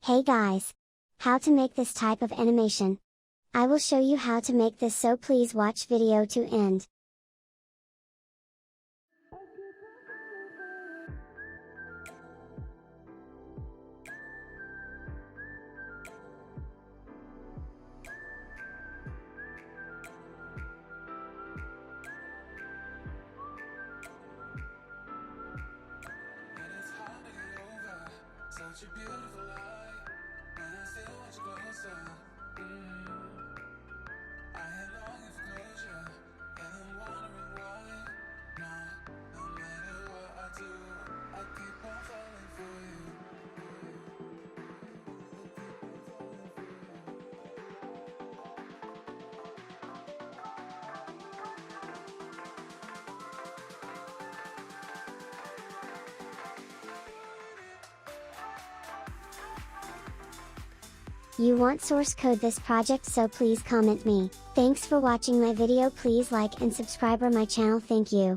Hey guys! How to make this type of animation? I will show you how to make this, so please watch video to end. Such a beautiful lie, and I still want you closer. I had longing for closure, and I'm wondering why. No matter what I do, I keep on falling for you. You want source code this project, so please comment me. Thanks for watching my video. Please like and subscribe my channel. Thank you.